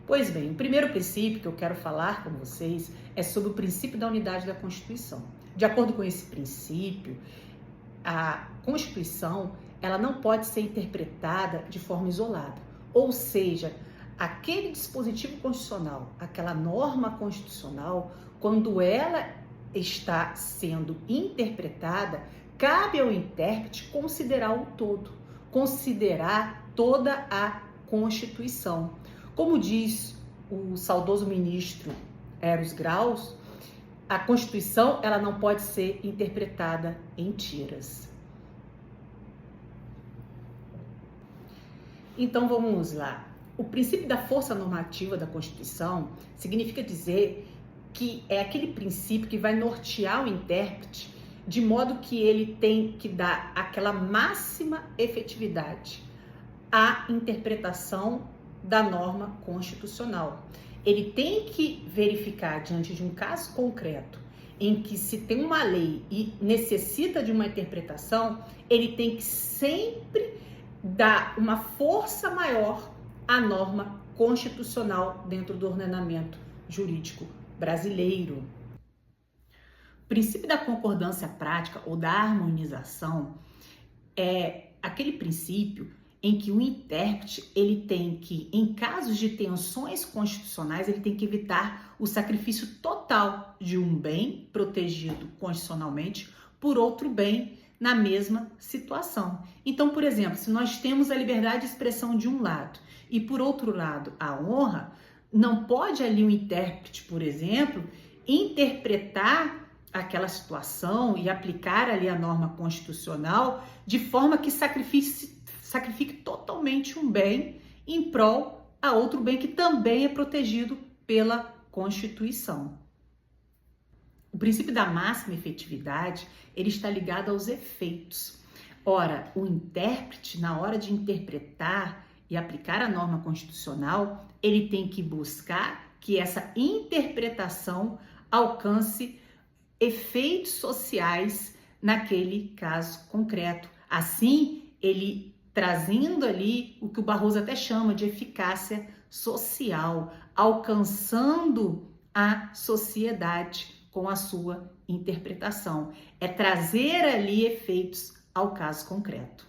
Pois bem, o primeiro princípio que eu quero falar com vocês é sobre o princípio da unidade da Constituição. De acordo com esse princípio, a Constituição ela não pode ser interpretada de forma isolada. Ou seja, aquele dispositivo constitucional, aquela norma constitucional, quando ela está sendo interpretada, cabe ao intérprete considerar o todo, considerar toda a Constituição. Como diz o saudoso ministro Eros Graus, a Constituição ela não pode ser interpretada em tiras. Então vamos lá. O princípio da força normativa da Constituição significa dizer que é aquele princípio que vai nortear o intérprete de modo que ele tem que dar aquela máxima efetividade à interpretação da norma constitucional. Ele tem que verificar diante de um caso concreto em que se tem uma lei e necessita de uma interpretação, ele tem que sempre dar uma força maior à norma constitucional dentro do ordenamento jurídico brasileiro. O princípio da concordância prática ou da harmonização é aquele princípio em que o intérprete ele tem que, em casos de tensões constitucionais, ele tem que evitar o sacrifício total de um bem protegido constitucionalmente por outro bem na mesma situação. Então, por exemplo, se nós temos a liberdade de expressão de um lado e por outro lado a honra, não pode ali o intérprete, por exemplo, interpretar aquela situação e aplicar ali a norma constitucional de forma que sacrifique totalmente um bem em prol a outro bem que também é protegido pela Constituição. O princípio da máxima efetividade, ele está ligado aos efeitos. Ora, o intérprete, na hora de interpretar e aplicar a norma constitucional, ele tem que buscar que essa interpretação alcance efeitos sociais naquele caso concreto. Assim, ele trazendo ali o que o Barroso até chama de eficácia social, alcançando a sociedade com a sua interpretação. É trazer ali efeitos ao caso concreto.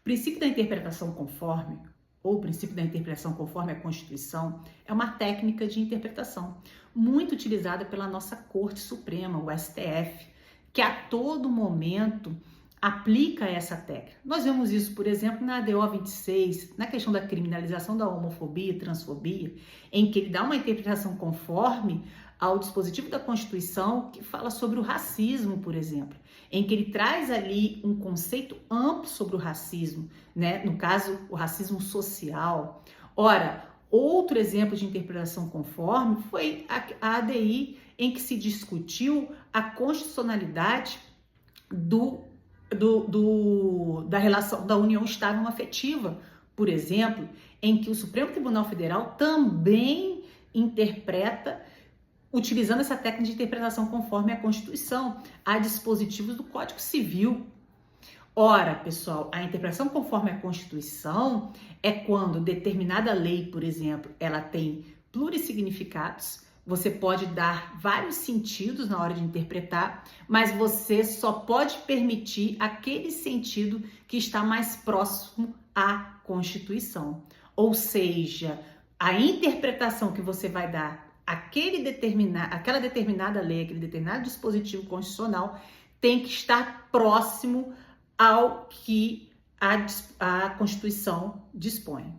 O princípio da interpretação conforme, ou o princípio da interpretação conforme a Constituição, é uma técnica de interpretação muito utilizada pela nossa Corte Suprema, o STF, que a todo momento aplica essa técnica. Nós vemos isso, por exemplo, na ADO 26, na questão da criminalização da homofobia e transfobia, em que ele dá uma interpretação conforme ao dispositivo da Constituição que fala sobre o racismo, por exemplo, em que ele traz ali um conceito amplo sobre o racismo, né? No caso, o racismo social. Ora, outro exemplo de interpretação conforme foi a ADI, em que se discutiu a constitucionalidade da relação da união estável afetiva, por exemplo, em que o Supremo Tribunal Federal também interpreta utilizando essa técnica de interpretação conforme a Constituição, há dispositivos do Código Civil. Ora, pessoal, a interpretação conforme a Constituição é quando determinada lei, por exemplo, ela tem plurissignificados. Você pode dar vários sentidos na hora de interpretar, mas você só pode permitir aquele sentido que está mais próximo à Constituição. Ou seja, a interpretação que você vai dar aquela determinada lei, aquele determinado dispositivo constitucional tem que estar próximo ao que a Constituição dispõe.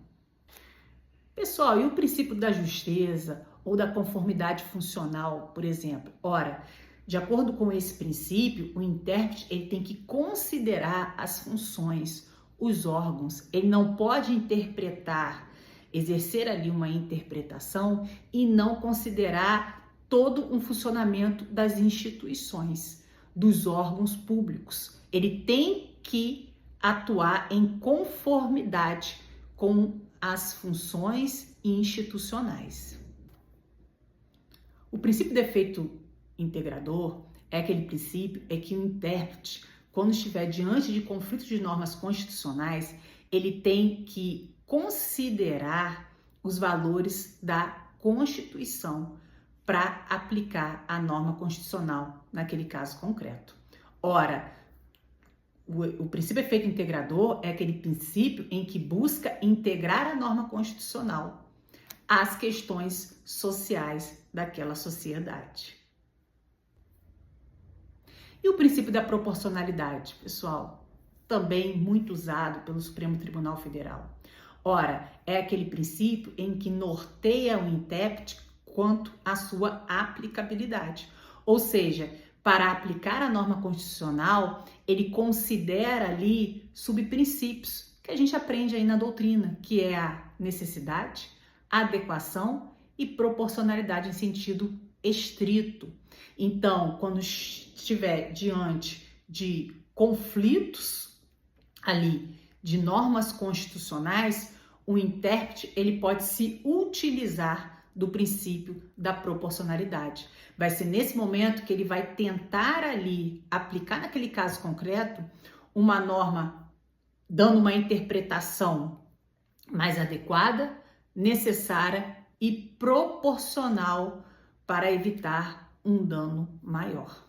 Pessoal, e o princípio da justeza ou da conformidade funcional, por exemplo? Ora, de acordo com esse princípio, o intérprete ele tem que considerar as funções, os órgãos. Ele não pode exercer ali uma interpretação e não considerar todo um funcionamento das instituições, dos órgãos públicos. Ele tem que atuar em conformidade com as funções institucionais. O princípio do efeito integrador é aquele princípio que o intérprete, quando estiver diante de conflitos de normas constitucionais, ele tem que considerar os valores da Constituição para aplicar a norma constitucional naquele caso concreto. Ora, o princípio efeito integrador é aquele princípio em que busca integrar a norma constitucional às questões sociais daquela sociedade. E o princípio da proporcionalidade, pessoal, também muito usado pelo Supremo Tribunal Federal. Ora, é aquele princípio em que norteia o intérprete quanto à sua aplicabilidade. Ou seja, para aplicar a norma constitucional, ele considera ali subprincípios que a gente aprende aí na doutrina, que é a necessidade, adequação e proporcionalidade em sentido estrito. Então, quando estiver diante de conflitos ali de normas constitucionais, o intérprete ele pode se utilizar do princípio da proporcionalidade. Vai ser nesse momento que ele vai tentar ali aplicar naquele caso concreto uma norma dando uma interpretação mais adequada, necessária e proporcional para evitar um dano maior.